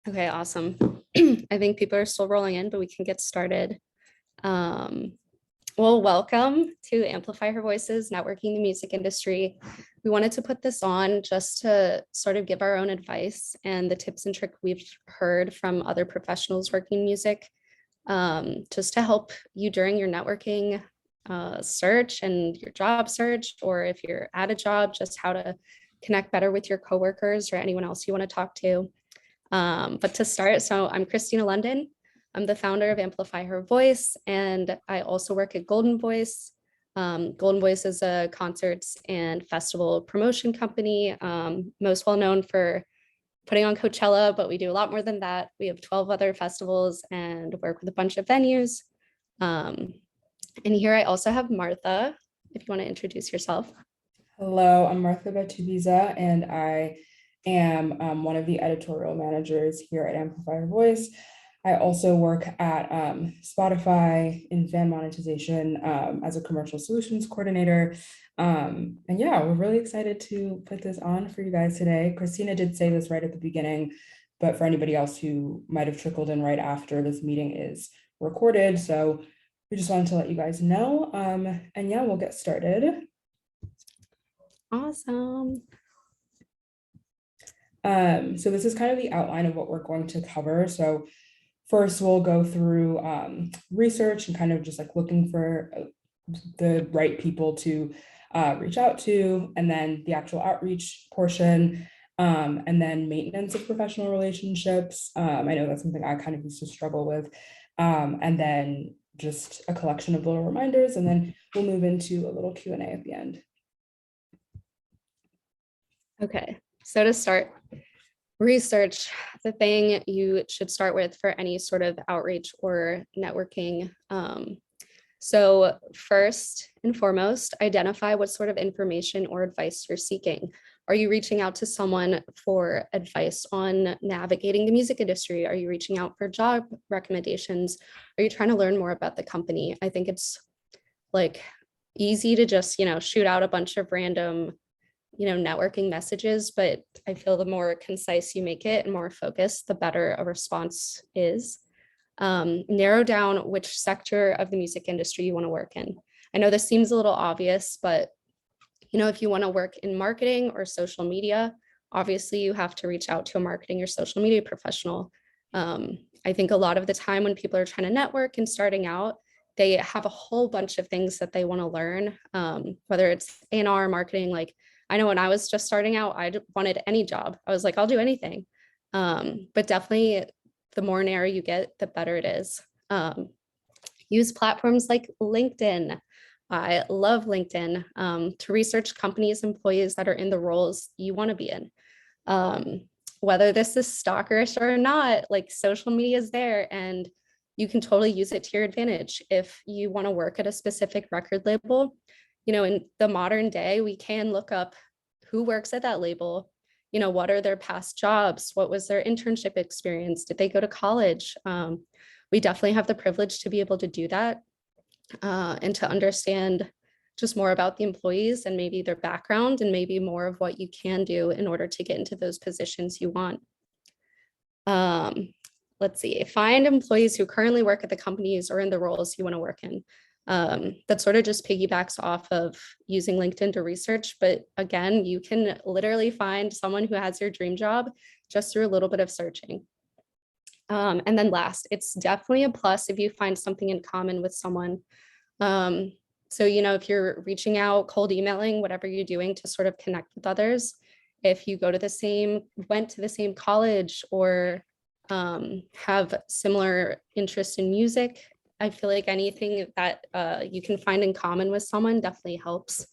Okay, awesome. I think people are still rolling in, but we can get started. Um, well, welcome to Amplify Her Voices, Networking the Music Industry. We wanted to put this on just to sort of give our own advice and the tips and tricks we've heard from other professionals working in music, just to help you during your networking search and your job search, or if you're at a job, just how to connect better with your coworkers or anyone else you want to talk to. But to start, so I'm Christina London. I'm the founder of Amplify Her Voice, and I also work at Golden Voice. Golden Voice is a concerts and festival promotion company, most well known for putting on Coachella, but we do a lot more than that. We have 12 other festivals and work with a bunch of venues. And here I also have Martha, if you want to introduce yourself. Hello, I'm Martha Batubiza, and I am one of the editorial managers here at Amplify Her Voice. I also work at Spotify in fan monetization as a commercial solutions coordinator. And yeah, we're really excited to put this on for you guys today. Christina did say this right at the beginning, but for anybody else who might have trickled in right after, this meeting is recorded. So we just wanted to let you guys know. And yeah, we'll get started. Awesome. So this is kind of the outline of what we're going to cover. So first we'll go through research and kind of just like looking for the right people to reach out to, and then the actual outreach portion, and then maintenance of professional relationships. I know that's something I kind of used to struggle with. And then just a collection of little reminders, and then we'll move into a little Q&A at the end. Okay, so to start, research, the thing you should start with for any sort of outreach or networking. So first and foremost, identify what sort of information or advice you're seeking. Are you reaching out to someone for advice on navigating the music industry? Are you reaching out for job recommendations? Are you trying to learn more about the company? I think it's like easy to just, shoot out a bunch of random networking messages, but I feel the more concise you make it and more focused, the better a response is. Narrow down which sector of the music industry you want to work in. I know this seems a little obvious, but if you want to work in marketing or social media, obviously you have to reach out to a marketing or social media professional. I think a lot of the time when people are trying to network and starting out, they have a whole bunch of things that they want to learn, whether it's A&R marketing. Like, I know when I was just starting out, I wanted any job. I was like, I'll do anything. But definitely the more narrow you get, the better it is. Use platforms like LinkedIn. I love LinkedIn to research companies, employees that are in the roles you want to be in. Whether this is stalkerish or not, like, social media is there and you can totally use it to your advantage. If you want to work at a specific record label, in the modern day, we can look up who works at that label, what are their past jobs, what was their internship experience, did they go to college? We definitely have the privilege to be able to do that, and to understand just more about the employees and maybe their background and maybe more of what you can do in order to get into those positions you want. Let's see, find employees who currently work at the companies or in the roles you want to work in. That sort of just piggybacks off of using LinkedIn to research. But again, you can literally find someone who has your dream job just through a little bit of searching. And then last, it's definitely a plus if you find something in common with someone. So, if you're reaching out, cold emailing, whatever you're doing to sort of connect with others, if you went to the same college or have similar interests in music, I feel like anything that you can find in common with someone definitely helps.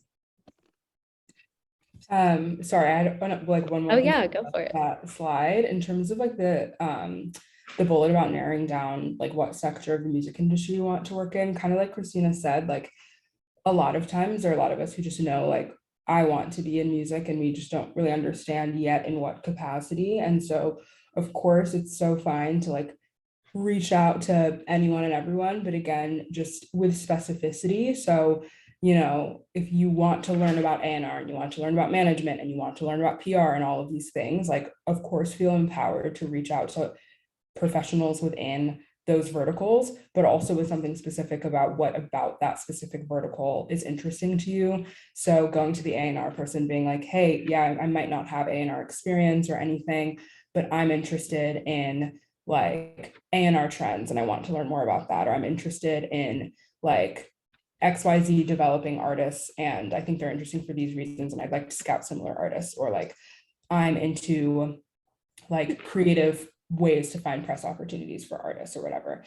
Sorry, I had like one more Oh thing yeah, go for it. that slide in terms of like the bullet about narrowing down like what sector of the music industry you want to work in. Kind of like Christina said, like a lot of times there are a lot of us who just know like I want to be in music and we just don't really understand yet in what capacity. And so of course it's so fine to like reach out to anyone and everyone, but again, just with specificity. So if you want to learn about A&R and you want to learn about management and you want to learn about PR and all of these things, like, of course, feel empowered to reach out to professionals within those verticals, but also with something specific about what about that specific vertical is interesting to you. So going to the A&R person being like, hey, yeah, I might not have A&R experience or anything, but I'm interested in like A&R trends and I want to learn more about that. Or I'm interested in like XYZ developing artists and I think they're interesting for these reasons and I'd like to scout similar artists. Or like I'm into like creative ways to find press opportunities for artists or whatever.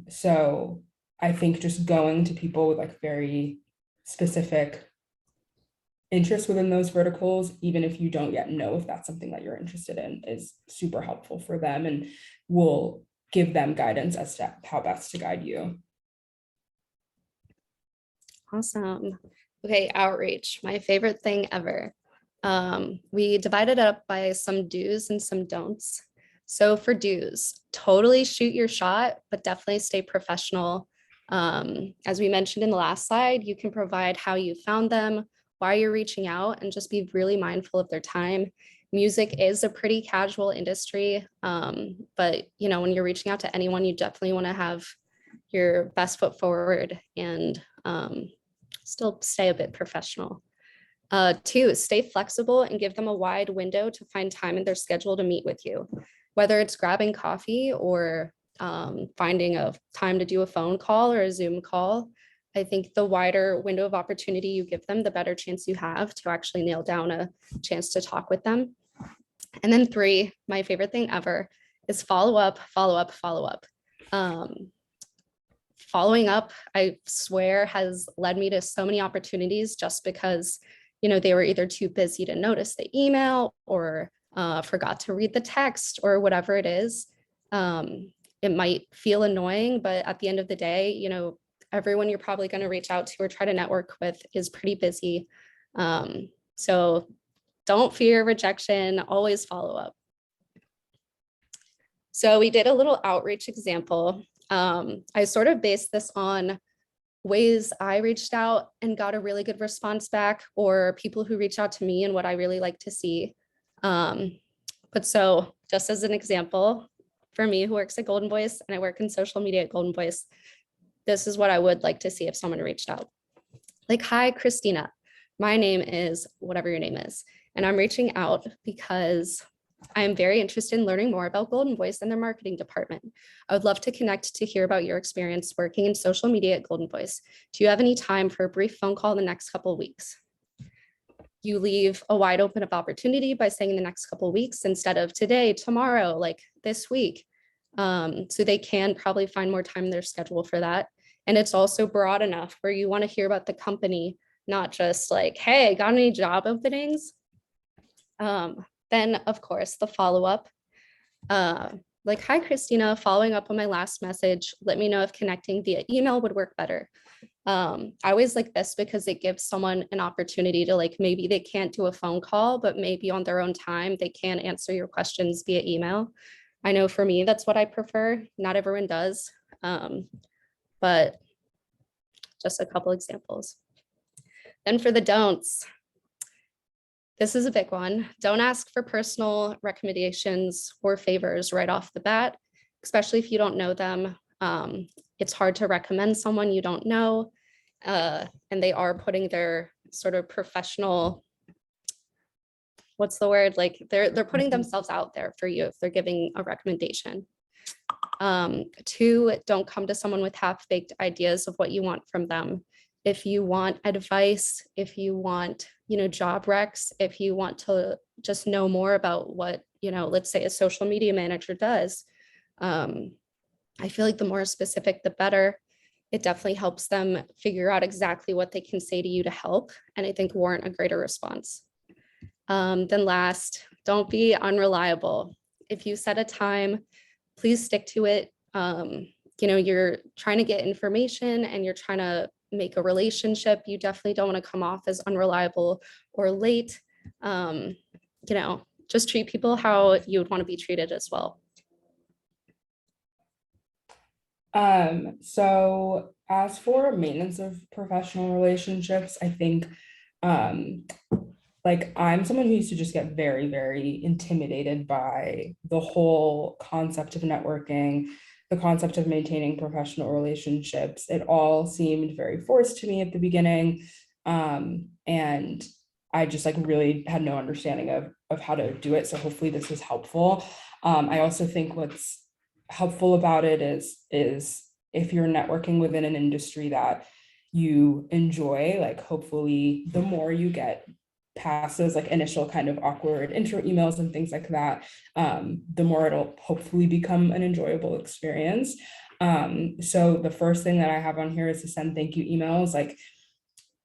So I think just going to people with like very specific interests within those verticals, even if you don't yet know if that's something that you're interested in, is super helpful for them and will give them guidance as to how best to guide you. Awesome. Okay, outreach, my favorite thing ever. We divided it up by some do's and some don'ts. So for do's, totally shoot your shot, but definitely stay professional. As we mentioned in the last slide, you can provide how you found them, why you're reaching out, and just be really mindful of their time. Music is a pretty casual industry, but when you're reaching out to anyone, you definitely want to have your best foot forward and still stay a bit professional. Two, stay flexible and give them a wide window to find time in their schedule to meet with you, whether it's grabbing coffee or finding a time to do a phone call or a Zoom call. I think the wider window of opportunity you give them, the better chance you have to actually nail down a chance to talk with them. And then three, my favorite thing ever is follow up, follow up, follow up. Following up, I swear, has led me to so many opportunities just because, they were either too busy to notice the email or forgot to read the text or whatever it is. It might feel annoying, but at the end of the day, everyone you're probably going to reach out to or try to network with is pretty busy. So don't fear rejection, always follow up. So we did a little outreach example. I sort of based this on ways I reached out and got a really good response back, or people who reach out to me and what I really like to see. But so just as an example, for me who works at Golden Voice and I work in social media at Golden Voice, this is what I would like to see if someone reached out. Like, hi, Christina, my name is whatever your name is, and I'm reaching out because I am very interested in learning more about Golden Voice and their marketing department. I would love to connect to hear about your experience working in social media at Golden Voice. Do you have any time for a brief phone call in the next couple of weeks? You leave a wide open of opportunity by saying the next couple of weeks instead of today, tomorrow, like this week. So they can probably find more time in their schedule for that. And it's also broad enough where you want to hear about the company, not just like, hey, got any job openings? Then, of course, the follow-up, like, hi, Christina, following up on my last message, let me know if connecting via email would work better. I always like this because it gives someone an opportunity to, like, maybe they can't do a phone call, but maybe on their own time, they can answer your questions via email. I know for me, that's what I prefer. Not everyone does, but just a couple examples. Then for the don'ts, this is a big one. Don't ask for personal recommendations or favors right off the bat, especially if you don't know them. It's hard to recommend someone you don't know, and they are putting their sort of professional, what's the word? Like they're putting themselves out there for you if they're giving a recommendation. Two, don't come to someone with half-baked ideas of what you want from them. If you want advice, if you want, job recs, if you want to just know more about what, let's say a social media manager does, I feel like the more specific, the better. It definitely helps them figure out exactly what they can say to you to help, and I think warrant a greater response. Then last, don't be unreliable. If you set a time, please stick to it. You're trying to get information and you're trying to make a relationship. You definitely don't want to come off as unreliable or late. Just treat people how you would want to be treated as well. So as for maintenance of professional relationships, I think um like I'm someone who used to just get very, very intimidated by the whole concept of networking, the concept of maintaining professional relationships. It all seemed very forced to me at the beginning. And I just like really had no understanding of how to do it. So hopefully this is helpful. I also think what's helpful about it is if you're networking within an industry that you enjoy, like hopefully the more you get past those like initial kind of awkward intro emails and things like that, the more it'll hopefully become an enjoyable experience. So the first thing that I have on here is to send thank you emails. Like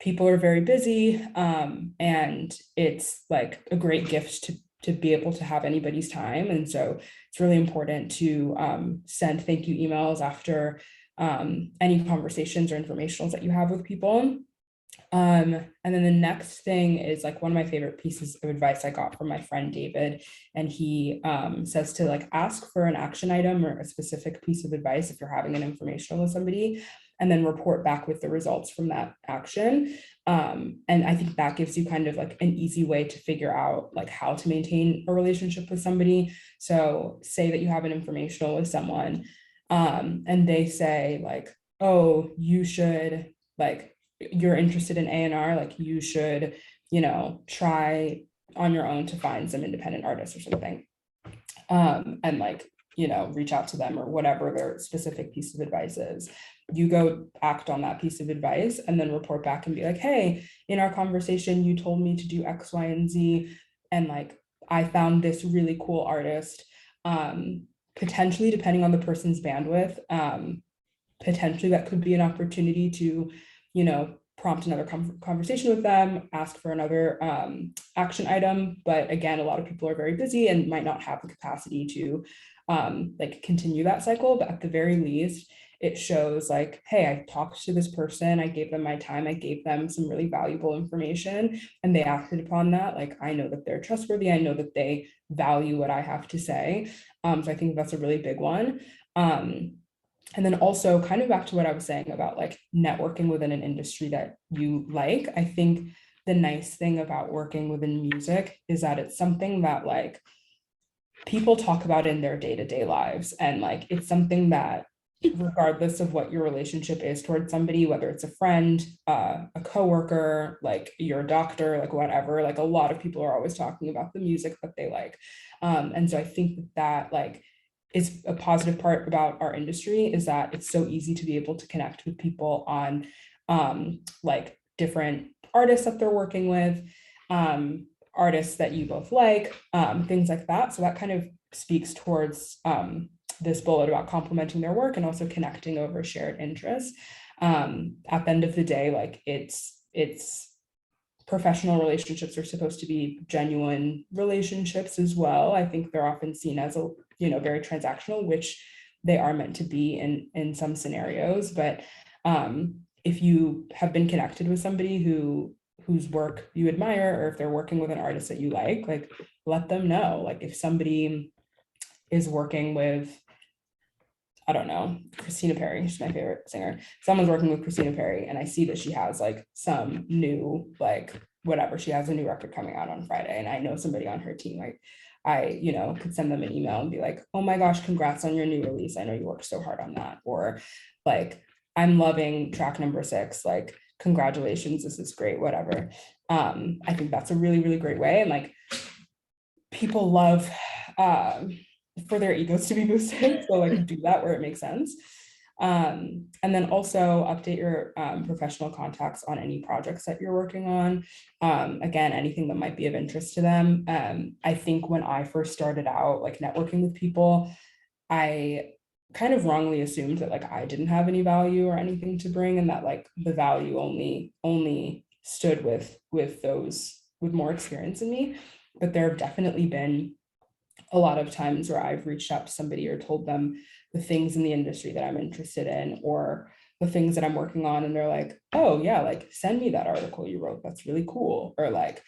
people are very busy, and it's like a great gift to be able to have anybody's time. And so it's really important to send thank you emails after any conversations or informationals that you have with people. And then the next thing is like one of my favorite pieces of advice I got from my friend David. And he says to like ask for an action item or a specific piece of advice if you're having an informational with somebody, and then report back with the results from that action. And I think that gives you kind of like an easy way to figure out like how to maintain a relationship with somebody. So say that you have an informational with someone, and they say like, oh, you should like you're interested in A&R, like you should, try on your own to find some independent artists or something. And like, reach out to them or whatever their specific piece of advice is. You go act on that piece of advice and then report back and be like, hey, in our conversation, you told me to do X, Y, and Z. And like, I found this really cool artist. Potentially, depending on the person's bandwidth, potentially that could be an opportunity to prompt another conversation with them, ask for another action item. But again, a lot of people are very busy and might not have the capacity to like continue that cycle. But at the very least, it shows like, hey, I talked to this person, I gave them my time, I gave them some really valuable information, and they acted upon that. Like, I know that they're trustworthy, I know that they value what I have to say. So I think that's a really big one. And then also kind of back to what I was saying about like networking within an industry that you like. I think the nice thing about working within music is that it's something that like people talk about in their day-to-day lives. And like it's something that regardless of what your relationship is towards somebody, whether it's a friend, a coworker, like your doctor, like whatever, like a lot of people are always talking about the music that they like. And so I think that like is a positive part about our industry is that it's so easy to be able to connect with people on like different artists that they're working with, artists that you both like, things like that. So that kind of speaks towards this bullet about complementing their work and also connecting over shared interests. At the end of the day, like it's professional relationships are supposed to be genuine relationships as well. I think they're often seen as a very transactional, which they are meant to be in some scenarios. But if you have been connected with somebody whose work you admire, or if they're working with an artist that you like let them know. Like if somebody is working with, I don't know, Christina Perry, she's my favorite singer. Someone's working with Christina Perry and I see that she has like some new, like whatever, she has a new record coming out on Friday and I know somebody on her team, like I, could send them an email and be like, oh my gosh, congrats on your new release. I know you worked so hard on that. Or like, I'm loving track number 6, like, congratulations, this is great, whatever. I think that's a really, really great way. And like, people love for their egos to be boosted. So like do that where it makes sense. And then also update your professional contacts on any projects that you're working on. Again, anything that might be of interest to them. I think when I first started out like networking with people, I kind of wrongly assumed that like I didn't have any value or anything to bring, and that like the value only stood with those with more experience in me. But there have definitely been a lot of times where I've reached out to somebody or told them the things in the industry that I'm interested in or the things that I'm working on. And they're like, oh yeah, like send me that article you wrote. That's really cool. Or like,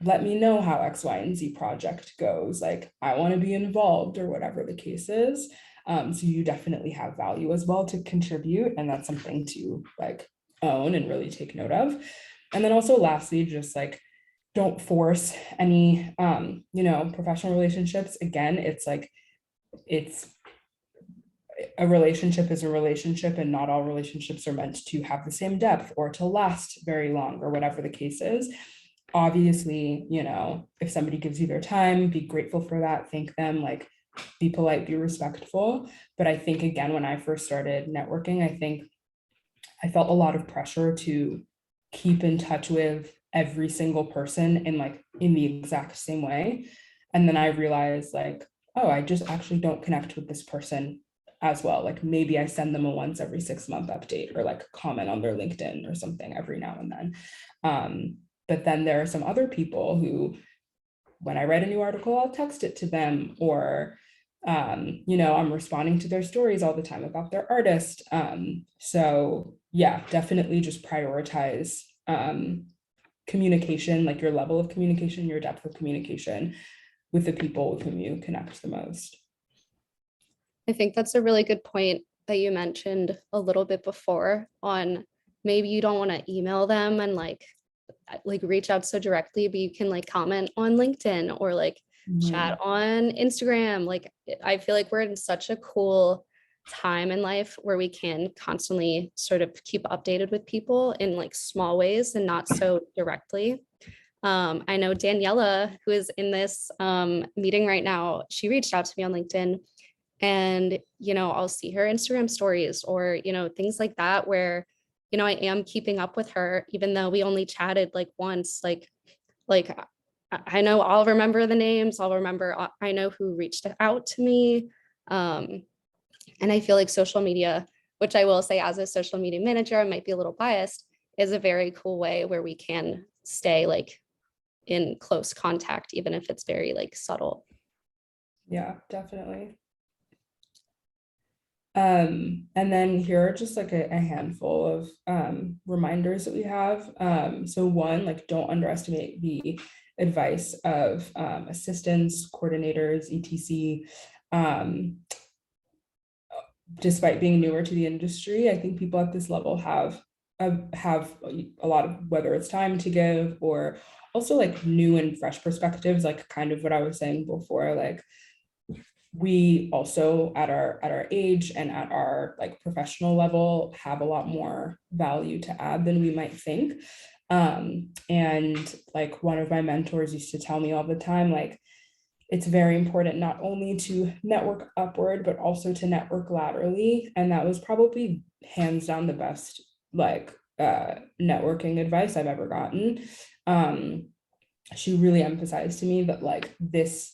let me know how X, Y, and Z project goes. Like, I want to be involved or whatever the case is. So you definitely have value as well to contribute, and that's something to like own and really take note of. And then also lastly, just like don't force any professional relationships. Again, it's like it's a relationship is a relationship, and not all relationships are meant to have the same depth or to last very long or whatever the case is. Obviously, if somebody gives you their time, be grateful for that, thank them, like be polite, be respectful. But I think, again, when I first started networking, I think I felt a lot of pressure to keep in touch with every single person in the exact same way. And then I realized like, oh, I just actually don't connect with this person as well. Like maybe I send them a once every 6 month update or like comment on their LinkedIn or something every now and then. But then there are some other people who, when I write a new article, I'll text it to them, or I'm responding to their stories all the time about their artist. So yeah, definitely just prioritize communication, like your level of communication, your depth of communication with the people with whom you connect the most. I think that's a really good point that you mentioned a little bit before on maybe you don't want to email them and like reach out so directly, but you can like comment on LinkedIn or like chat on Instagram. Like I feel like we're in such a cool time in life where we can constantly sort of keep updated with people in like small ways and not so directly. I know Daniela, who is in this meeting right now, she reached out to me on LinkedIn, and I'll see her Instagram stories or things like that where I am keeping up with her even though we only chatted like once. Like I know I'll remember the names, I'll remember, I know who reached out to me. And I feel like social media, which I will say as a social media manager, I might be a little biased, is a very cool way where we can stay like in close contact even if it's very like subtle. Yeah, definitely. And then here are just like a handful of reminders that we have. So one, like don't underestimate the advice of assistants, coordinators, etc. Despite being newer to the industry, I think people at this level have a lot of, whether it's time to give or also like new and fresh perspectives, like kind of what I was saying before, like we also at our age and at our like professional level have a lot more value to add than we might think. And like one of my mentors used to tell me all the time, like it's very important not only to network upward but also to network laterally. And that was probably hands down the best like networking advice I've ever gotten. She really emphasized to me that like this,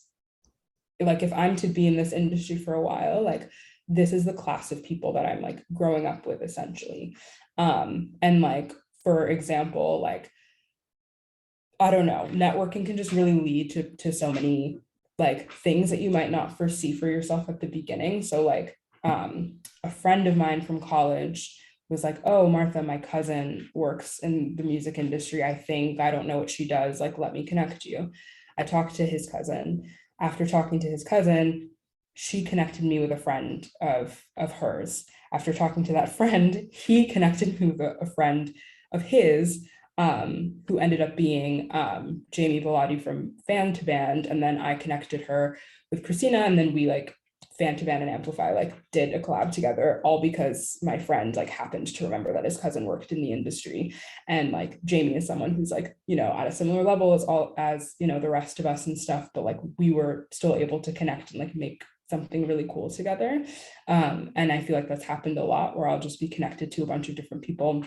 like if I'm to be in this industry for a while, like this is the class of people that I'm like growing up with essentially. And like for example, like I don't know, networking can just really lead to so many like things that you might not foresee for yourself at the beginning. So like a friend of mine from college was like, oh, Martha, my cousin works in the music industry. I don't know what she does. Like, let me connect you. I talked to his cousin. After talking to his cousin, she connected me with a friend of hers. After talking to that friend, he connected me with a friend of his, who ended up being Jamie Velati from Fan to Band. And then I connected her with Christina, and then we like Fan to Band and Amplify like did a collab together, all because my friend like happened to remember that his cousin worked in the industry. And like Jamie is someone who's like, at a similar level as the rest of us and stuff, but like we were still able to connect and like make something really cool together. And I feel like that's happened a lot where I'll just be connected to a bunch of different people,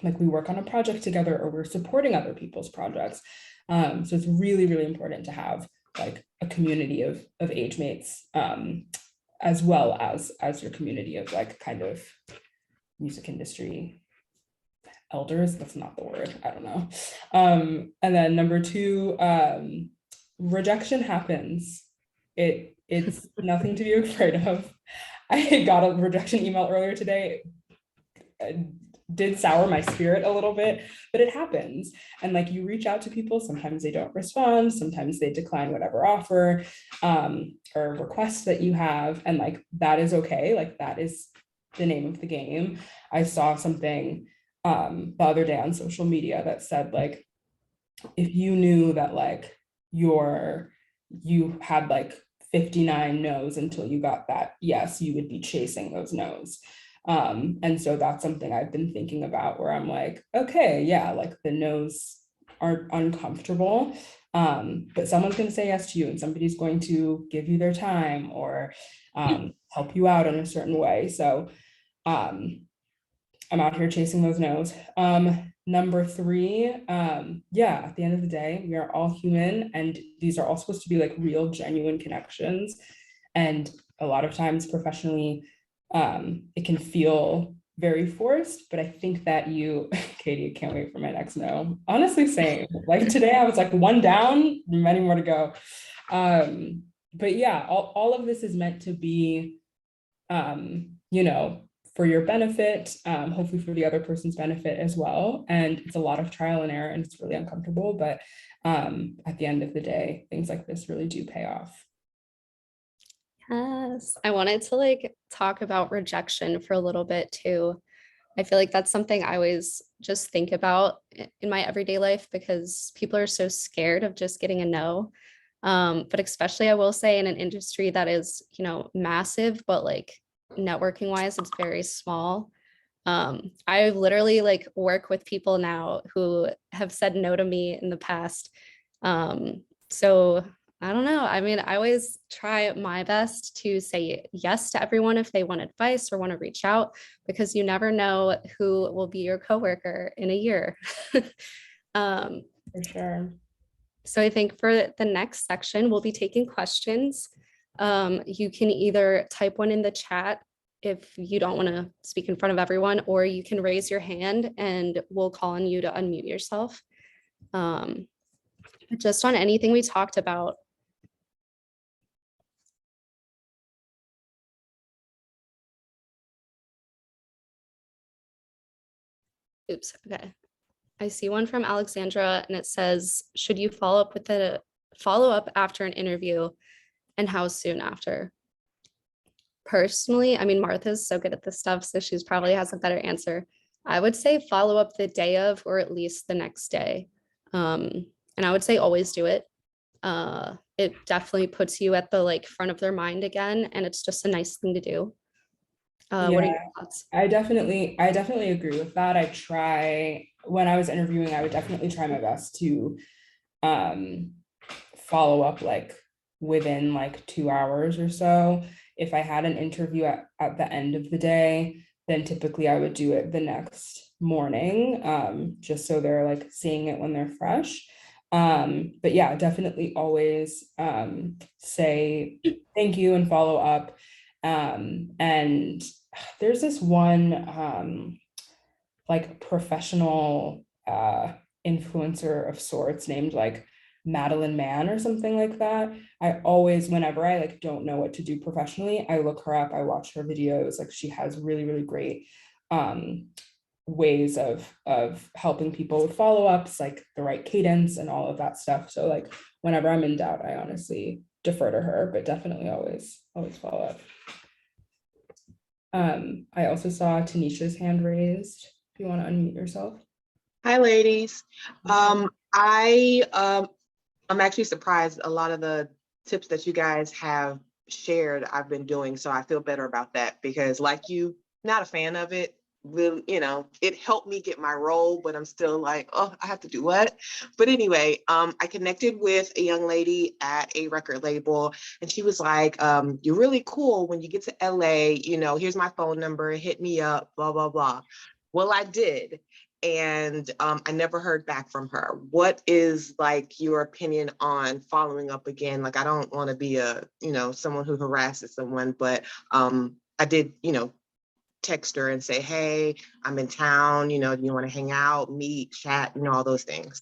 like we work on a project together or we're supporting other people's projects. So it's really, really important to have like a community of age mates, as well as your community of like kind of music industry elders. That's not the word, I don't know. And then number two, rejection happens. It's nothing to be afraid of. I got a rejection email earlier today. did sour my spirit a little bit, but it happens. And like you reach out to people, sometimes they don't respond, sometimes they decline whatever offer or request that you have. And like that is okay. Like that is the name of the game. I saw something the other day on social media that said like, if you knew that like you had like 59 no's until you got that yes, you would be chasing those no's. And so that's something I've been thinking about where I'm like, okay, yeah, like the no's are uncomfortable. But someone's going to say yes to you and somebody's going to give you their time or help you out in a certain way. So um, I'm out here chasing those no's. Number three, yeah, at the end of the day, we are all human and these are all supposed to be like real, genuine connections. And a lot of times professionally, it can feel very forced, but I think that you, Katie, can't wait for my next no. Honestly, same. Like today, I was like one down, many more to go. But yeah, all of this is meant to be, you know, for your benefit, hopefully for the other person's benefit as well. And it's a lot of trial and error and it's really uncomfortable, but at the end of the day, things like this really do pay off. Yes, I wanted to like talk about rejection for a little bit too. I feel like that's something I always just think about in my everyday life because people are so scared of just getting a no. But especially I will say in an industry that is, massive, but like networking wise, it's very small. I literally like work with people now who have said no to me in the past. So I don't know. I mean, I always try my best to say yes to everyone if they want advice or want to reach out, because you never know who will be your coworker in a year. um, For sure. so I think for the next section, we'll be taking questions. You can either type one in the chat if you don't want to speak in front of everyone, or you can raise your hand and we'll call on you to unmute yourself. Just on anything we talked about. Oops, okay. I see one from Alexandra and it says, should you follow up after an interview and how soon after? Personally, I mean, Martha's so good at this stuff, so she's probably has a better answer. I would say follow up the day of, or at least the next day. And I would say always do it. It definitely puts you at the like front of their mind again, and it's just a nice thing to do. What are Yeah, your thoughts? I definitely agree with that. I try when I was interviewing, I would definitely try my best to um follow up like within like 2 hours or so. If I had an interview at the end of the day, then typically I would do it the next morning, just so they're like seeing it when they're fresh. But yeah, definitely always say thank you and follow up. And there's this one like professional influencer of sorts named like Madeline Mann or something like that. I always, whenever I like don't know what to do professionally, I look her up, I watch her videos. Like she has really, really great ways of helping people with follow-ups, like the right cadence and all of that stuff. So like whenever I'm in doubt, I honestly defer to her, but definitely always follow up. I also saw Tanisha's hand raised. If you want to unmute yourself. Hi, ladies. I'm actually surprised a lot of the tips that you guys have shared I've been doing, so I feel better about that because like you, not a fan of it. Really, it helped me get my role, but I'm still like, oh, I have to do what? But anyway, I connected with a young lady at a record label, and she was like, you're really cool when you get to LA, here's my phone number, hit me up, blah, blah, blah. Well, I did. And I never heard back from her. What is like your opinion on following up again? Like, I don't want to be someone who harasses someone, but I did, text her and say, hey, I'm in town, do you want to hang out, meet, chat, all those things.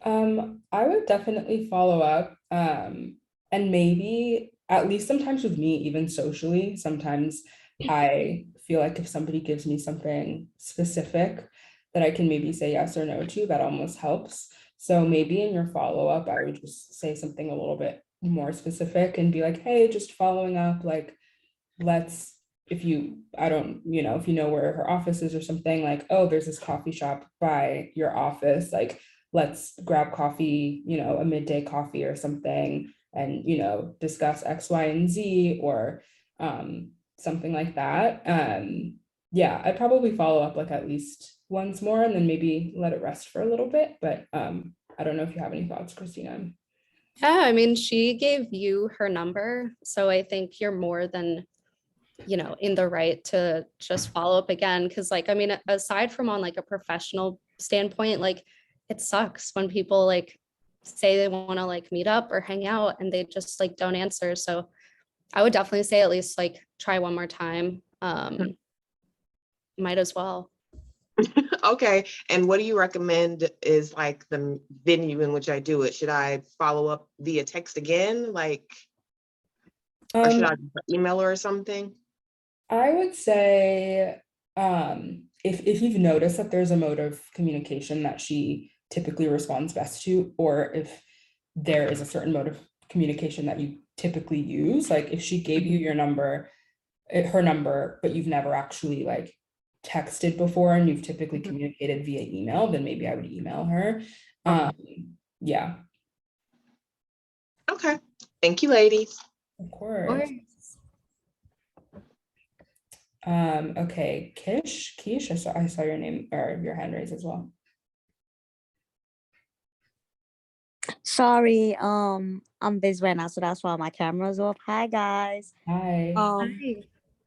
I would definitely follow up. And maybe at least sometimes with me, even socially, sometimes I feel like if somebody gives me something specific that I can maybe say yes or no to, that almost helps. So maybe in your follow-up, I would just say something a little bit more specific and be like, hey, just following up, like, let's, if you, I don't, if you know where her office is or something, like, oh, there's this coffee shop by your office, like, let's grab coffee, a midday coffee or something, and, discuss X, Y, and Z, or something like that. Yeah, I'd probably follow up like at least once more and then maybe let it rest for a little bit. But I don't know if you have any thoughts, Christina. Yeah, I mean, she gave you her number, so I think you're more than, in the right to just follow up again. Cause like, I mean, aside from on like a professional standpoint, like it sucks when people like say they want to like meet up or hang out and they just like don't answer. So I would definitely say at least like try one more time. Might as well. Okay, and what do you recommend is like the venue in which I do it? Should I follow up via text again, like, or should I email her or something? I would say if you've noticed that there's a mode of communication that she typically responds best to, or if there is a certain mode of communication that you typically use, like if she gave you your number, her number, but you've never actually like texted before and you've typically communicated via email, then maybe I would email her. Yeah. Okay, thank you, ladies. Of course. Okay, Keish, I saw your name or your hand raised as well. Sorry, I'm busy right now, so that's why my camera's off. Hi guys. Hi. Hi.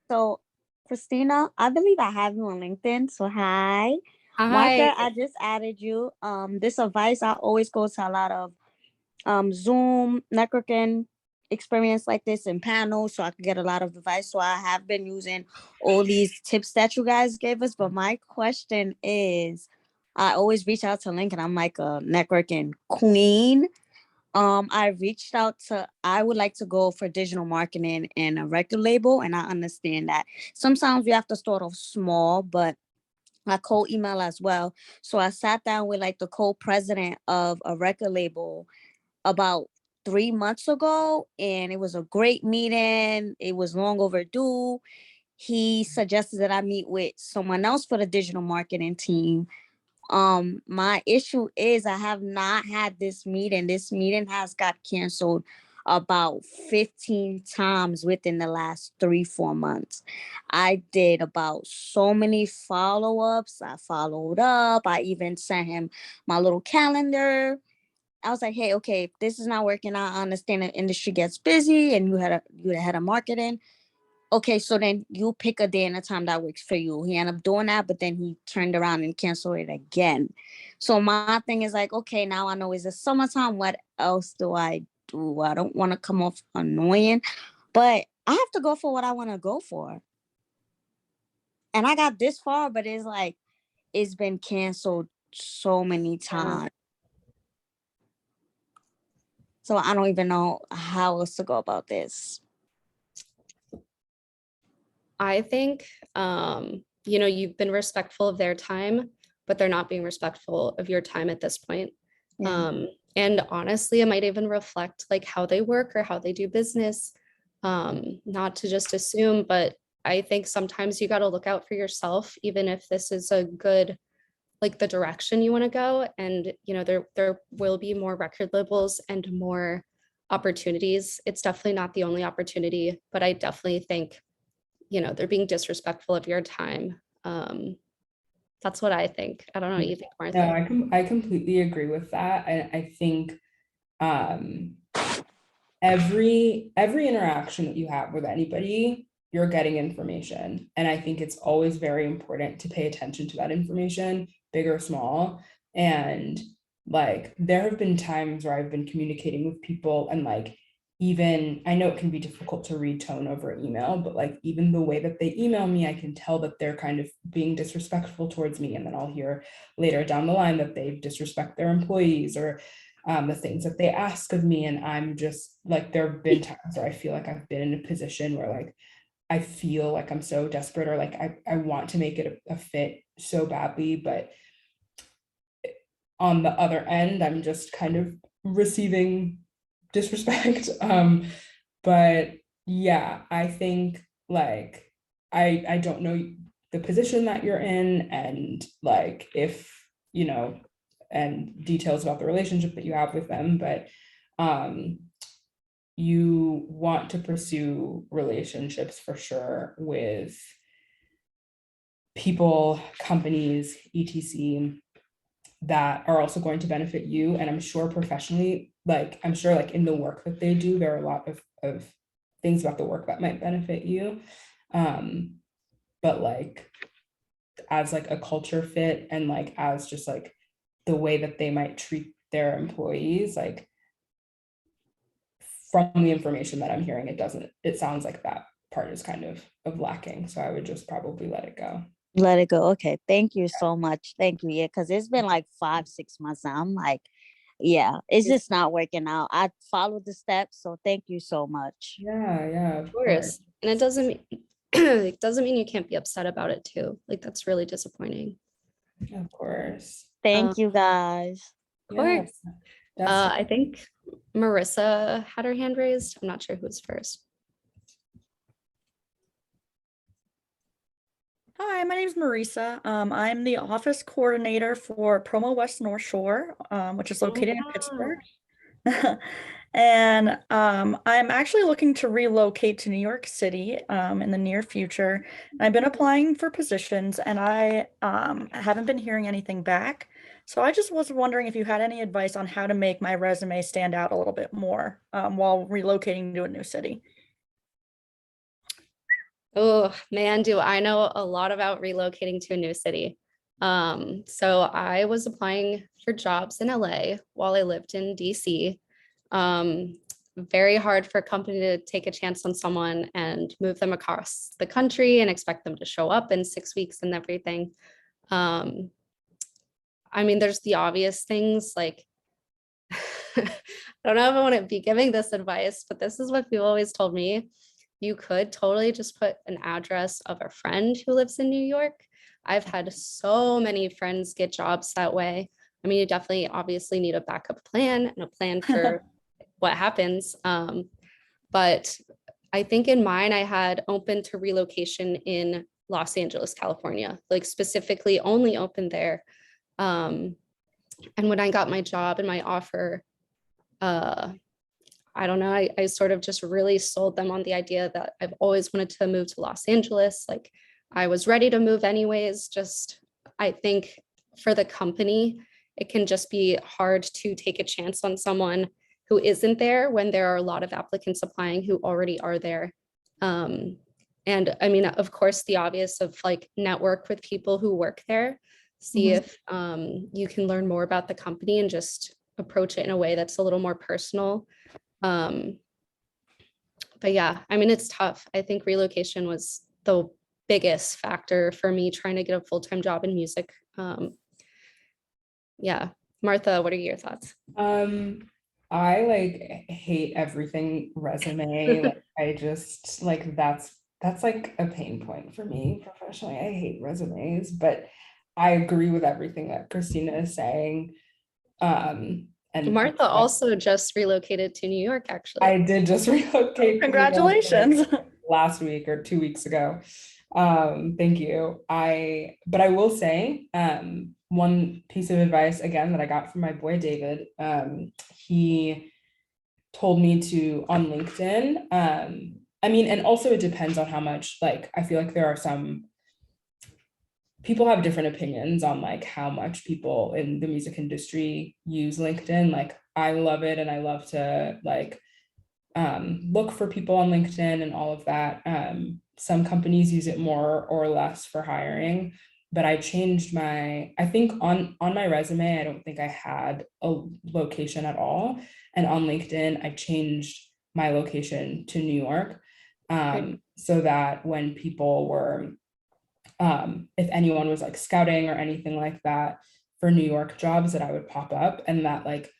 So Christina, I believe I have you on LinkedIn. So hi. Hi. Martha, I just added you. This advice I always go to a lot of Zoom networking experience like this and panels, so I could get a lot of advice. So I have been using all these tips that you guys gave us. But my question is, I always reach out to Link and I'm like a networking queen. I reached out to, I would like to go for digital marketing and a record label, and I understand that sometimes we have to start off small, but I cold email as well. So I sat down with like the co-president of a record label about 3 months ago, and it was a great meeting. It was long overdue. He suggested that I meet with someone else for the digital marketing team. My issue is I have not had this meeting. This meeting has got canceled about 15 times within the last 3-4 months. I did about so many follow-ups. I followed up. I even sent him my little calendar. I was like, hey, okay, if this is not working out, I understand the industry gets busy and you had a head of marketing. Okay, so then you pick a day and a time that works for you. He ended up doing that, but then he turned around and canceled it again. So my thing is like, okay, now I know it's the summertime. What else do I do? I don't want to come off annoying, but I have to go for what I want to go for. And I got this far, but it's like, it's been canceled so many times. So I don't even know how else to go about this. I think, you've been respectful of their time, but they're not being respectful of your time at this point. Yeah. And honestly, it might even reflect like how they work or how they do business. Not to just assume, but I think sometimes you got to look out for yourself, even if this is a good, like the direction you want to go. And, there will be more record labels and more opportunities. It's definitely not the only opportunity, but I definitely think they're being disrespectful of your time. That's what I think. I don't know what you think, Martha. No, I completely agree with that. And I think every interaction that you have with anybody, you're getting information. And I think it's always very important to pay attention to that information, big or small. And like there have been times where I've been communicating with people and like even I know it can be difficult to read tone over email, but like even the way that they email me, I can tell that they're kind of being disrespectful towards me. And then I'll hear later down the line that they disrespect their employees or the things that they ask of me. And I'm just like, there have been times where I feel like I've been in a position where like I feel like I'm so desperate, or like I want to make it a fit so badly, but on the other end, I'm just kind of receiving disrespect. But yeah, I think like I don't know the position that you're in, and like if you know, and details about the relationship that you have with them, but you want to pursue relationships for sure with people, companies, etc, that are also going to benefit you. And I'm sure professionally, like I'm sure like in the work that they do, there are a lot of things about the work that might benefit you. But like as like a culture fit, and like as just like the way that they might treat their employees, like from the information that I'm hearing, it sounds like that part is kind of lacking. So I would just probably let it go. Let it go. Okay. Thank you so much. Thank you. Yeah, because it's been like 5, 6 months now. I'm like, yeah, it's just not working out. I followed the steps. So thank you so much. Yeah, of Of course. And it doesn't mean it doesn't mean you can't be upset about it too. Like that's really disappointing. Of course. Thank you guys. Of course. That's I think Marissa had her hand raised. I'm not sure who was first. Hi, my name is Marisa. I'm the office coordinator for Promo West North Shore, which is located in Pittsburgh. And I'm actually looking to relocate to New York City in the near future. I've been applying for positions, and I haven't been hearing anything back. So I just was wondering if you had any advice on how to make my resume stand out a little bit more while relocating to a new city. Oh man, do I know a lot about relocating to a new city. So I was applying for jobs in LA while I lived in DC. Very hard for a company to take a chance on someone and move them across the country and expect them to show up in 6 weeks and everything. I mean, there's the obvious things like, I don't know if I want to be giving this advice, but this is what people always told me. You could totally just put an address of a friend who lives in New York. I've had so many friends get jobs that way. I mean, you definitely obviously need a backup plan and a plan for what happens. But I think in mine, I had open to relocation in Los Angeles, California, like specifically only open there. And when I got my job and my offer, I don't know, I sort of just really sold them on the idea that I've always wanted to move to Los Angeles. Like I was ready to move anyways. Just, I think for the company, it can just be hard to take a chance on someone who isn't there when there are a lot of applicants applying who already are there. And I mean, of course, the obvious of like network with people who work there, see if you can learn more about the company and just approach it in a way that's a little more personal. But yeah, I mean, it's tough. I think relocation was the biggest factor for me trying to get a full-time job in music. Yeah, Martha, what are your thoughts? I like hate everything resume. Like I just like that's like a pain point for me professionally. I hate resumes, but I agree with everything that Christina is saying. And Martha also just relocated to New York, actually. I did just relocate to New York, Congratulations. like, last week or 2 weeks ago. Thank you. But I will say, one piece of advice again that I got from my boy David, he told me to on LinkedIn. I mean, and also it depends on how much, like, I feel like there are some people have different opinions on like how much people in the music industry use LinkedIn. Like I love it, and I love to like look for people on LinkedIn and all of that. Some companies use it more or less for hiring, but I changed I think on my resume, I don't think I had a location at all. And on LinkedIn, I changed my location to New York, so that when people were, if anyone was like scouting or anything like that for New York jobs, that I would pop up, and that like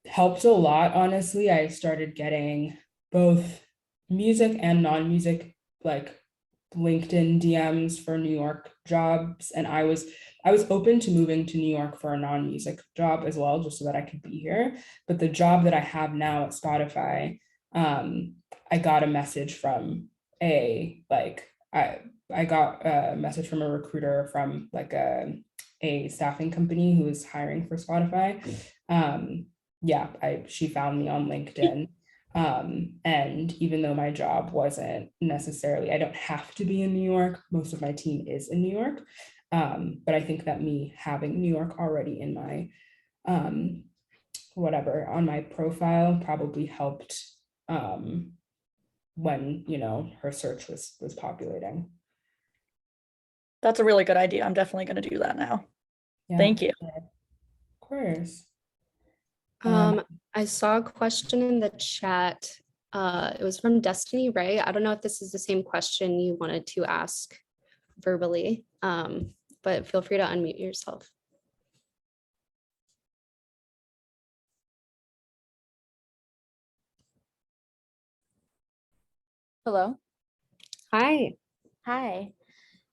helped a lot. Honestly, I started getting both music and non-music like LinkedIn DMs for New York jobs, and I was open to moving to New York for a non-music job as well, just so that I could be here. But the job that I have now at Spotify, I got a message from I got a message from a recruiter from like a staffing company who is hiring for Spotify. Yeah, she found me on LinkedIn. And even though my job wasn't necessarily, I don't have to be in New York, most of my team is in New York. But I think that me having New York already in my whatever on my profile probably helped when, you know, her search was populating. That's a really good idea. I'm definitely going to do that now. Yeah, Thank you. of course. I saw a question in the chat. It was from Destiny, right? I don't know if this is the same question you wanted to ask verbally, but feel free to unmute yourself. Hello. Hi. Hi.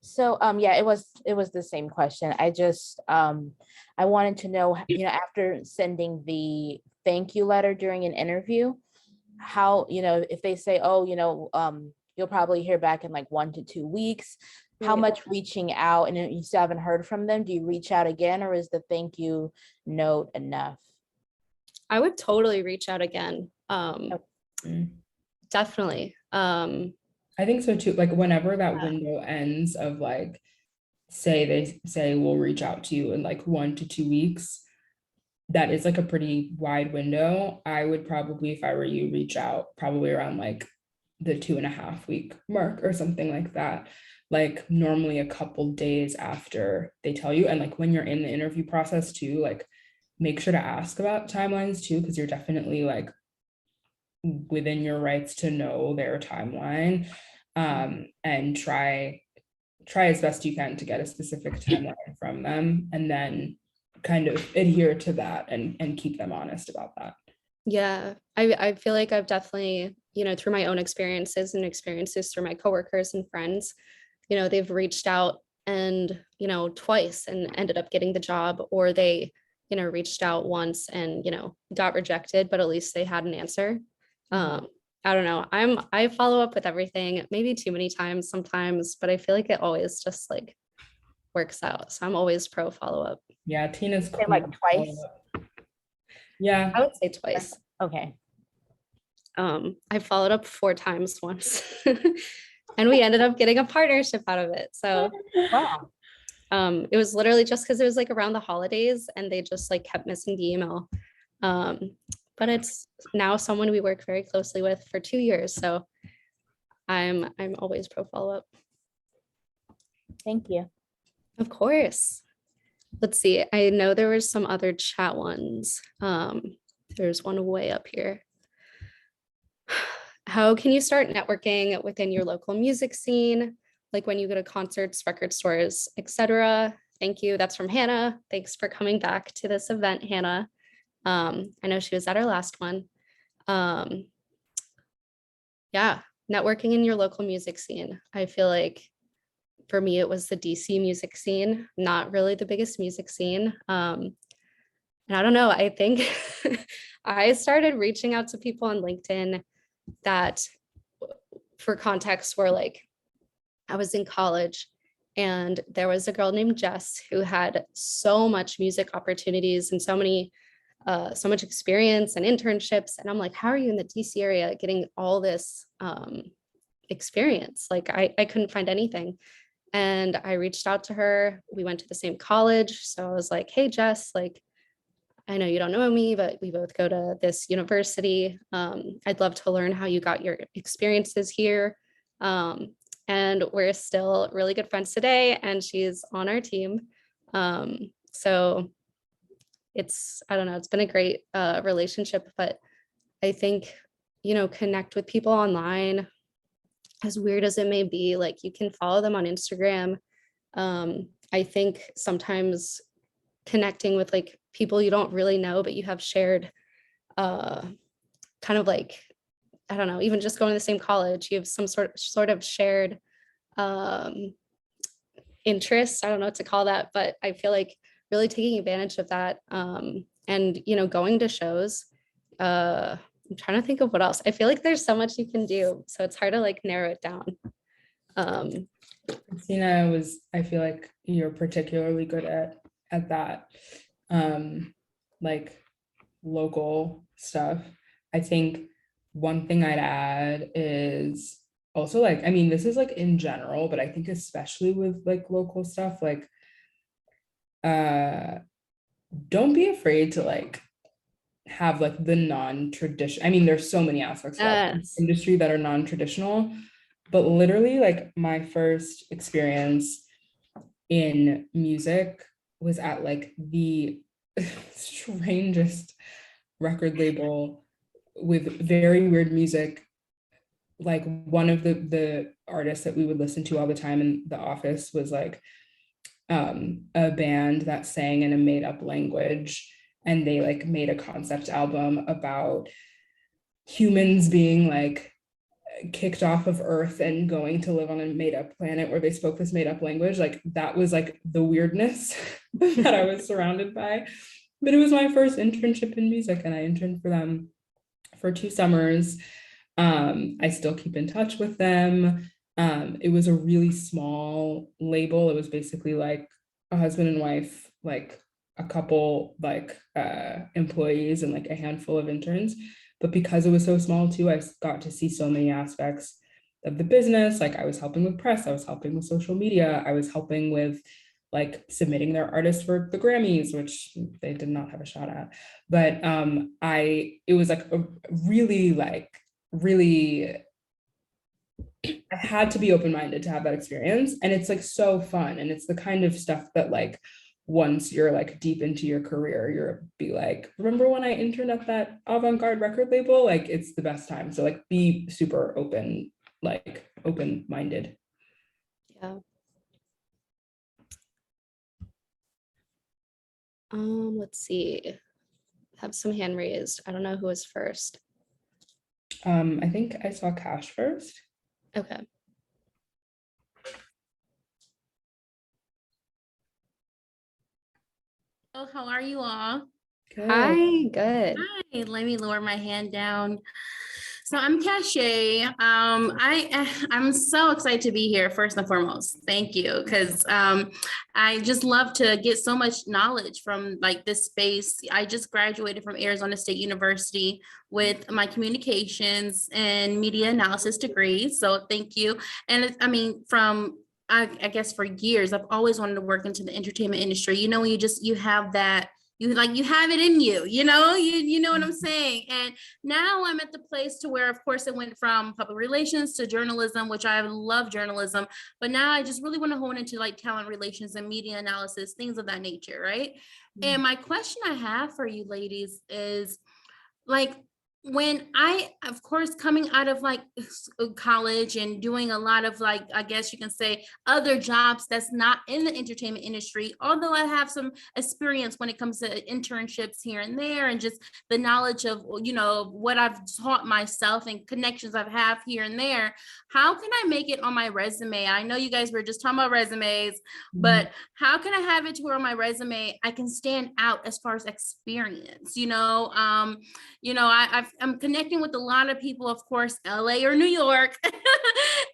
So yeah, it was the same question. I just I wanted to know, you know, after sending the thank you letter during an interview, how, you know, if they say, oh, you know, you'll probably hear back in like 1 to 2 weeks, how much reaching out, and you still haven't heard from them, do you reach out again, or is the thank you note enough? I would totally reach out again. Definitely. I think so too. Like whenever that window ends of like, they say we'll reach out to you in like 1 to 2 weeks, that is like a pretty wide window. I would probably, if I were you, reach out probably around like the 2.5 week mark or something like that. Like normally a couple days after they tell you. And like when you're in the interview process too, like make sure to ask about timelines too, because you're definitely like within your rights to know their timeline, and try as best you can to get a specific timeline from them, and then kind of adhere to that and keep them honest about that. Yeah, I feel like I've definitely, you know, through my own experiences and experiences through my coworkers and friends, you know, they've reached out and, you know, twice and ended up getting the job, or they, you know, reached out once and, you know, got rejected, but at least they had an answer. I don't know. I follow up with everything, maybe too many times sometimes, but I feel like it always just like works out. So I'm always pro follow up. Yeah, Tina's Say like twice. Yeah, I would say twice. Okay. I followed up 4 times once and we ended up getting a partnership out of it. So Wow. it was literally just because it was like around the holidays and they just like kept missing the email. But it's now someone we work very closely with for 2 years. So I'm always pro follow up. Thank you. Of course. Let's see. I know there was some other chat ones. There's one way up here. How can you start networking within your local music scene? Like when you go to concerts, record stores, etc. Thank you. That's from Hannah. Thanks for coming back to this event, Hannah. I know she was at our last one. Yeah, networking in your local music scene. I feel like for me, it was the DC music scene, not really the biggest music scene. And I don't know, I think I started reaching out to people on LinkedIn that, for context, were like, I was in college and there was a girl named Jess who had so much music opportunities and so much experience and internships. And I'm like, how are you in the DC area getting all this experience? Like I couldn't find anything. And I reached out to her. We went to the same college. So I was like, hey, Jess, like, I know you don't know me, but we both go to this university. I'd love to learn how you got your experiences here. And we're still really good friends today, and she's on our team. So I don't know, it's been a great relationship, but I think, you know, connect with people online, as weird as it may be. Like you can follow them on Instagram. I think sometimes connecting with like people you don't really know, but you have shared kind of like I don't know, even just going to the same college, you have some sort of shared interests. I don't know what to call that, but I feel like really taking advantage of that, and going to shows. I'm trying to think of what else. I feel like there's so much you can do, so it's hard to like narrow it down. Christina, I feel like you're particularly good at that, like local stuff. I think one thing I'd add is also like, I mean, this is like in general, but I think especially with like local stuff, like, don't be afraid to like have like the non-traditional, I mean, there's so many aspects of Yes. the industry that are non-traditional, but literally like my first experience in music was at like the strangest record label with very weird music. Like one of the artists that we would listen to all the time in the office was like a band that sang in a made up language, and they like made a concept album about humans being like kicked off of Earth and going to live on a made up planet where they spoke this made up language. Like that was like the weirdness that I was surrounded by. But it was my first internship in music, and I interned for them for 2 summers. I still keep in touch with them. It was a really small label. It was basically like a husband and wife, like a couple, like employees and like a handful of interns. But because it was so small too, I got to see so many aspects of the business. Like I was helping with press, I was helping with social media, I was helping with like submitting their artists for the Grammys, which they did not have a shot at. But it was like a really I had to be open-minded to have that experience. And it's like so fun. And it's the kind of stuff that like once you're like deep into your career, you're be like, remember when I interned at that avant-garde record label? Like it's the best time. So like be super open, like open-minded. Yeah. Let's see. Have some hand raised. I don't know who was first. I think I saw Cash first. Okay. Oh, how are you all? Good. Hi, good. Hi, let me lower my hand down. So I'm Cache. I'm so excited to be here, first and foremost. Thank you, because I just love to get so much knowledge from like this space. I just graduated from Arizona State University with my communications and media analysis degree. So thank you. And I mean, I guess for years, I've always wanted to work into the entertainment industry. You know, when you have that, you have it in you, you know what I'm saying? And now I'm at the place to where, of course, it went from public relations to journalism, which I love journalism, but now I just really want to hone into like talent relations and media analysis, things of that nature, right? And my question I have for you ladies is like, when I, of course, coming out of like college and doing a lot of like, I guess you can say other jobs that's not in the entertainment industry, although I have some experience when it comes to internships here and there and just the knowledge of, what I've taught myself and connections I've have here and there, how can I make it on my resume? I know you guys were just talking about resumes, but how can I have it to where on my resume I can stand out as far as experience? I'm connecting with a lot of people, of course, LA or New York,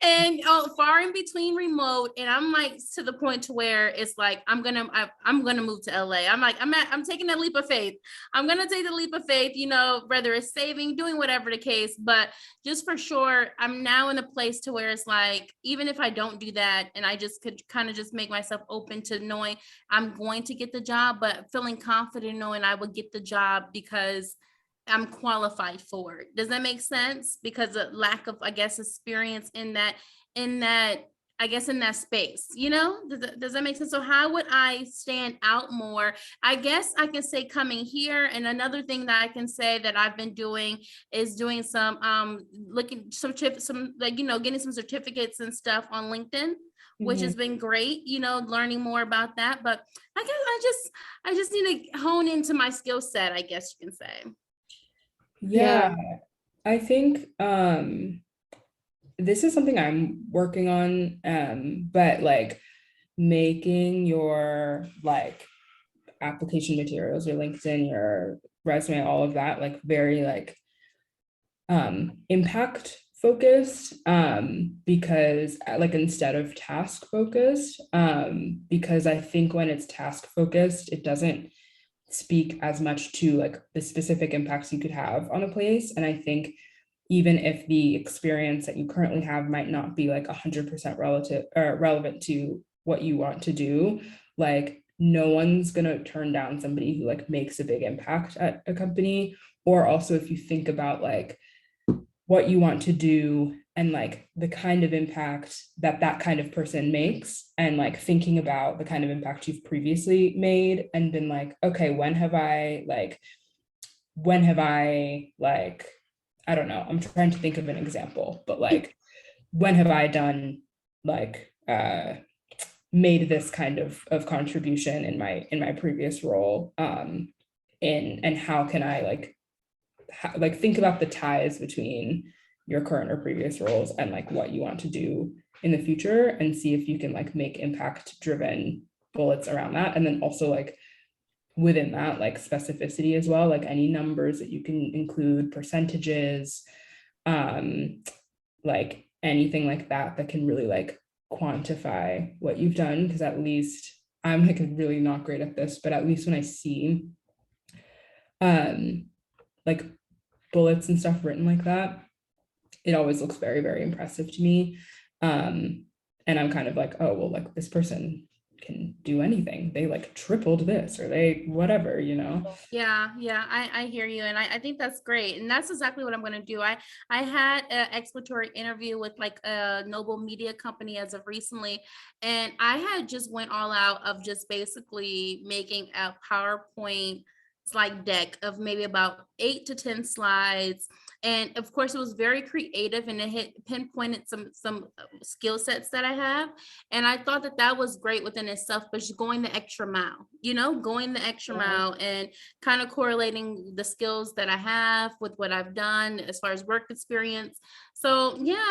and far in between remote. And I'm like to the point to where it's like I'm gonna move to LA. I'm taking that leap of faith. I'm gonna take the leap of faith. Whether it's saving, doing whatever the case, but just for sure, I'm now in a place to where it's like even if I don't do that, and I just could kind of just make myself open to knowing I'm going to get the job, but feeling confident knowing I will get the job because I'm qualified for it. Does that make sense? Because of lack of, I guess, experience in that, I guess, in that space, does that make sense? So how would I stand out more? I guess I can say coming here. And another thing that I can say that I've been doing is doing some, getting some certificates and stuff on LinkedIn, which has been great, learning more about that. But I guess I just need to hone into my skill set, I guess you can say. Yeah. I think this is something I'm working on, but like making your like application materials, your LinkedIn, your resume, all of that, like very like impact focused, because like instead of task focused, because I think when it's task focused, it doesn't speak as much to like the specific impacts you could have on a place. And I think even if the experience that you currently have might not be like 100% relative or relevant to what you want to do, like no one's gonna turn down somebody who like makes a big impact at a company. Or also if you think about like what you want to do and like the kind of impact that that kind of person makes, and like thinking about the kind of impact you've previously made and been like, okay, when have I like, I don't know, I'm trying to think of an example, but like when have I done like made this kind of contribution in my previous role, and how can I like think about the ties between your current or previous roles and like what you want to do in the future, and see if you can like make impact driven bullets around that. And then also like within that, like specificity as well, like any numbers that you can include, percentages, like anything like that that can really like quantify what you've done. Because at least I'm like really not great at this, but at least when I see like bullets and stuff written like that, it always looks very, very impressive to me. And I'm kind of like, oh, well, like this person can do anything. They like tripled this or they whatever, you know? Yeah, I hear you. And I think that's great. And that's exactly what I'm going to do. I had an exploratory interview with like a Noble Media company as of recently. And I had just went all out of just basically making a PowerPoint slide deck of maybe about 8 to 10 slides. And of course, it was very creative and it hit pinpointed some skill sets that I have. And I thought that that was great within itself, but just going the extra mile, going the extra mile and kind of correlating the skills that I have with what I've done as far as work experience. So yeah,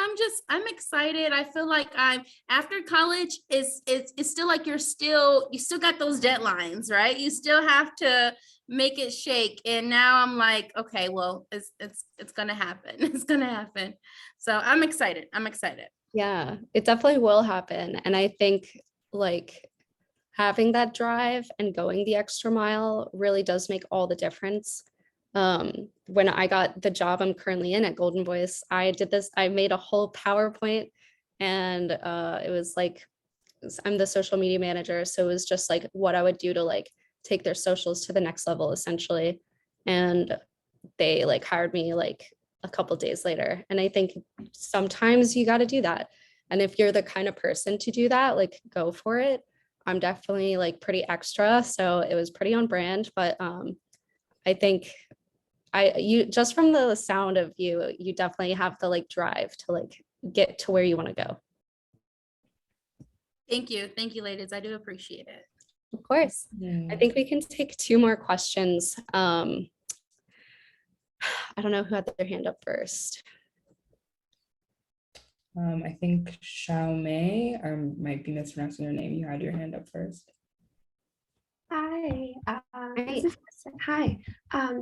I'm excited. I feel like I'm after college it's still like you still got those deadlines, right? You still have to make it shake. And now I'm like, okay, well, it's gonna happen. It's gonna happen. So I'm excited. Yeah, it definitely will happen. And I think like having that drive and going the extra mile really does make all the difference. When I got the job I'm currently in at Golden Voice, I made a whole PowerPoint, and it was like, I'm the social media manager. So it was just like what I would do to like take their socials to the next level essentially. And they like hired me like a couple days later. And I think sometimes you got to do that. And if you're the kind of person to do that, like go for it. I'm definitely like pretty extra, so it was pretty on brand. But I think you just from the sound of you definitely have the like drive to like get to where you want to go. Thank you, ladies. I do appreciate it. Of course. I think we can take 2 more questions. I don't know who had their hand up first. I think Xiaomei, I might be mispronouncing your name. You had your hand up first. Hi. Hi.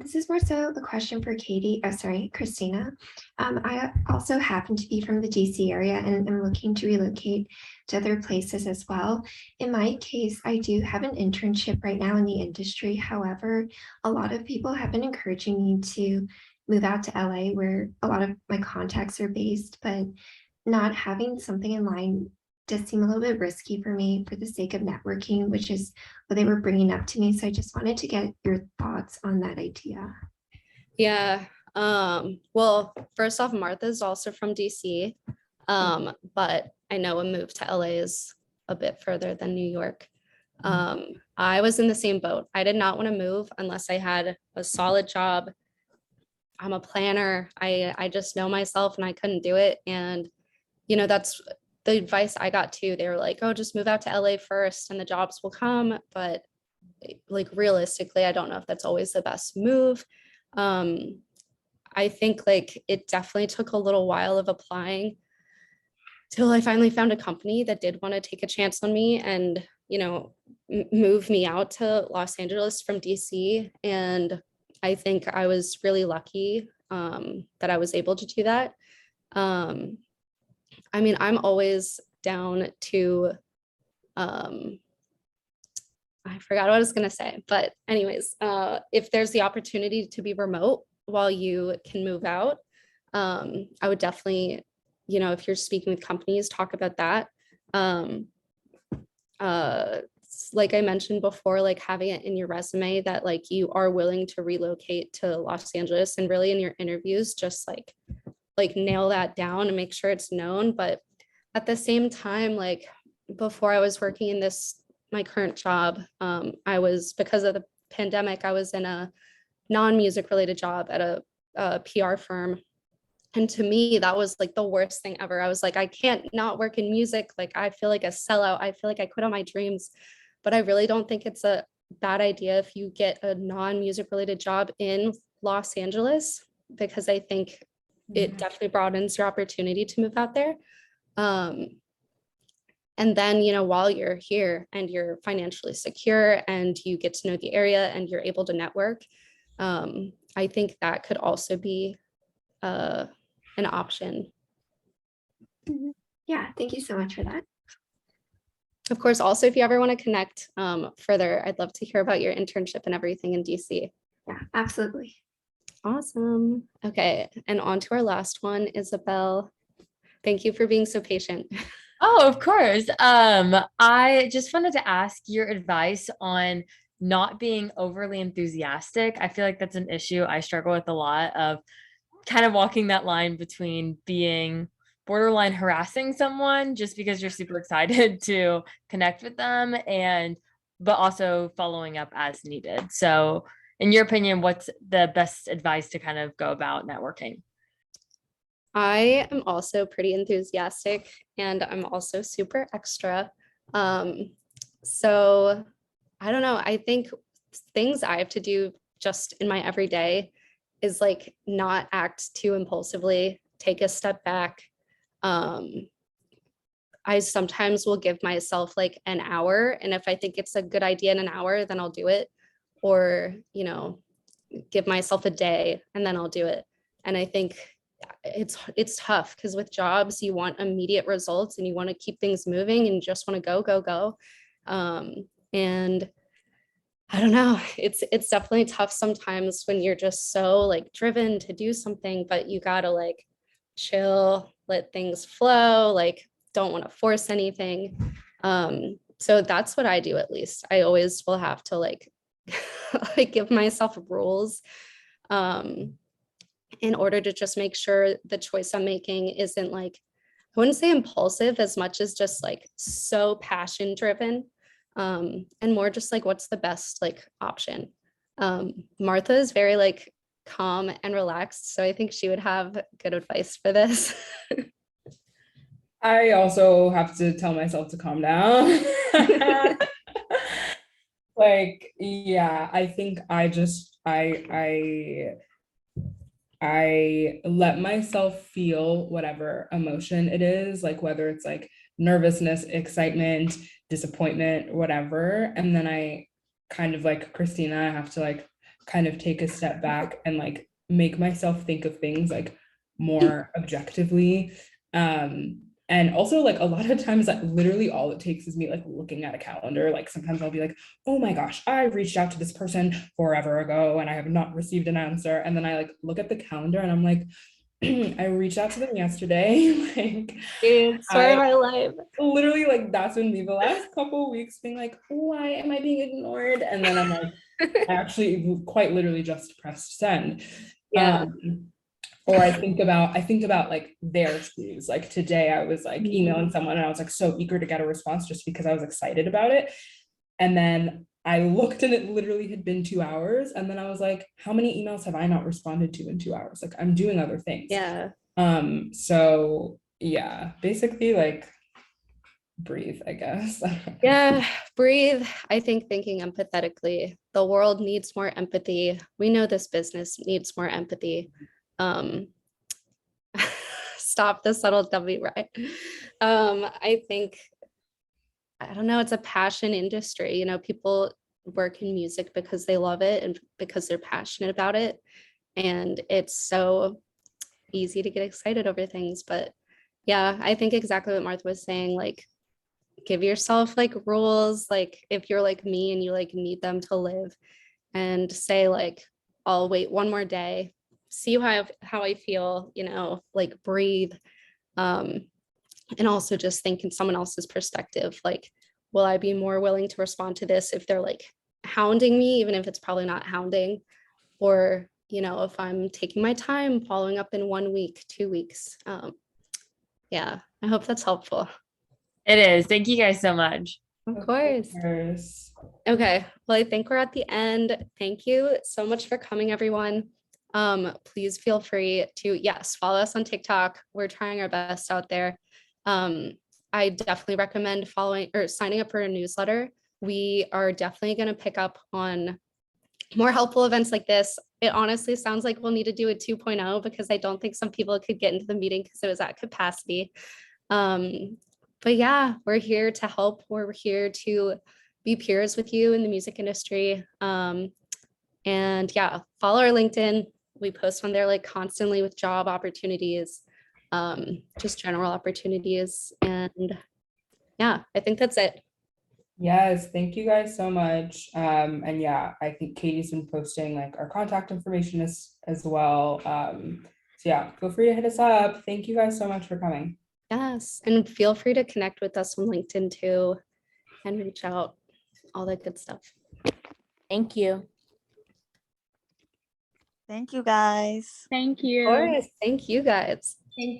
This is more so a question for Katie. Oh, sorry, Christina. I also happen to be from the DC area and am looking to relocate to other places as well. In my case, I do have an internship right now in the industry. However, a lot of people have been encouraging me to move out to LA, where a lot of my contacts are based, but not having something in line does seem a little bit risky for me for the sake of networking, which is what they were bringing up to me. So I just wanted to get your thoughts on that idea. Yeah. Well, first off, Martha's also from DC. But I know a move to LA is a bit further than New York. I was in the same boat. I did not want to move unless I had a solid job. I'm a planner. I just know myself and I couldn't do it. And, that's the advice I got too. They were like, oh, just move out to LA first and the jobs will come. But like realistically, I don't know if that's always the best move. I think like it definitely took a little while of applying till I finally found a company that did want to take a chance on me and, you know, move me out to Los Angeles from DC. And I think I was really lucky that I was able to do that. I mean, I'm always down to, I forgot what I was going to say, but anyways, if there's the opportunity to be remote while you can move out, I would definitely, you know, if you're speaking with companies, talk about that. Like I mentioned before, like having it in your resume that like you are willing to relocate to Los Angeles, and really in your interviews, just like nail that down and make sure it's known. But at the same time, like before I was working in my current job, I was, because of the pandemic, I was in a non-music related job at a PR firm. And to me, that was like the worst thing ever. I was like, I can't not work in music. Like, I feel like a sellout. I feel like I quit on my dreams. But I really don't think it's a bad idea if you get a non-music related job in Los Angeles, because I think it definitely broadens your opportunity to move out there. And then, you know, while you're here and you're financially secure and you get to know the area and you're able to network, I think that could also be an option. Yeah, thank you so much for that. Of course, also, if you ever want to connect further, I'd love to hear about your internship and everything in DC. Yeah, absolutely. Awesome. Okay, and on to our last one, Isabel. Thank you for being so patient. Oh, of course. I just wanted to ask your advice on not being overly enthusiastic. I feel like that's an issue I struggle with a lot, of kind of walking that line between being borderline harassing someone just because you're super excited to connect with them, but also following up as needed. So in your opinion, what's the best advice to kind of go about networking? I am also pretty enthusiastic, and I'm also super extra. So I don't know. I think things I have to do just in my everyday is like not act too impulsively, take a step back. I sometimes will give myself like an hour, and if I think it's a good idea in an hour, then I'll do it. Or, you know, give myself a day and then I'll do it. And I think it's tough because with jobs, you want immediate results and you want to keep things moving and you just want to go. And I don't know, it's definitely tough sometimes when you're just so like driven to do something, but you gotta like chill, let things flow, like don't want to force anything. So that's what I do. At least I always will have to like like give myself rules in order to just make sure the choice I'm making isn't like, I wouldn't say impulsive as much as just like so passion driven, and more just like what's the best like option. Martha is very like calm and relaxed, so I think she would have good advice for this. I also have to tell myself to calm down. Like, yeah, I think I let myself feel whatever emotion it is, like whether it's like nervousness, excitement, disappointment, whatever. And then I kind of like Christina, I have to like kind of take a step back and like make myself think of things like more objectively. And also like a lot of times that literally all it takes is me like looking at a calendar. Like sometimes I'll be like, oh my gosh, I reached out to this person forever ago and I have not received an answer. And then I like look at the calendar and I'm like, I reached out to them yesterday. Like, Dude, story of my life. Literally, like that's been me the last couple of weeks being like, why am I being ignored? And then I'm like, I actually quite literally just pressed send. Yeah. Or I think about like their shoes. Like today I was like emailing someone and I was like so eager to get a response just because I was excited about it. And then I looked and it literally had been 2 hours. And then I was like, how many emails have I not responded to in 2 hours? Like I'm doing other things. Yeah. So yeah, basically like breathe, I guess. Yeah, breathe. I think thinking empathetically, the world needs more empathy. We know this business needs more empathy. stop the subtle W, right? I think, I don't know, it's a passion industry. You know, people work in music because they love it and because they're passionate about it. And it's so easy to get excited over things. But yeah, I think exactly what Martha was saying, like, give yourself like rules, like if you're like me and you like need them to live, and say like, I'll wait one more day, see how I feel, you know, like breathe. And also just think in someone else's perspective, like, will I be more willing to respond to this if they're like hounding me, even if it's probably not hounding, or, you know, if I'm taking my time following up in 1 week, 2 weeks. Yeah, I hope that's helpful. It is. Thank you guys so much. Of course. course. Okay, well, I think we're at the end. Thank you so much for coming, everyone. Please feel free to, yes, follow us on TikTok. We're trying our best out there. I definitely recommend following or signing up for a newsletter. We are definitely going to pick up on more helpful events like this. It honestly sounds like we'll need to do a 2.0 because I don't think some people could get into the meeting because it was at capacity. But yeah, we're here to help. We're here to be peers with you in the music industry. And yeah, follow our LinkedIn. We post on there like constantly with job opportunities, just general opportunities. And yeah, I think that's it. Yes, thank you guys so much. And yeah, I think Katie's been posting like our contact information as well. So yeah, feel free to hit us up. Thank you guys so much for coming. Yes, and feel free to connect with us on LinkedIn too and reach out, all that good stuff. Thank you. Thank you guys. Thank Of you. course, thank you guys.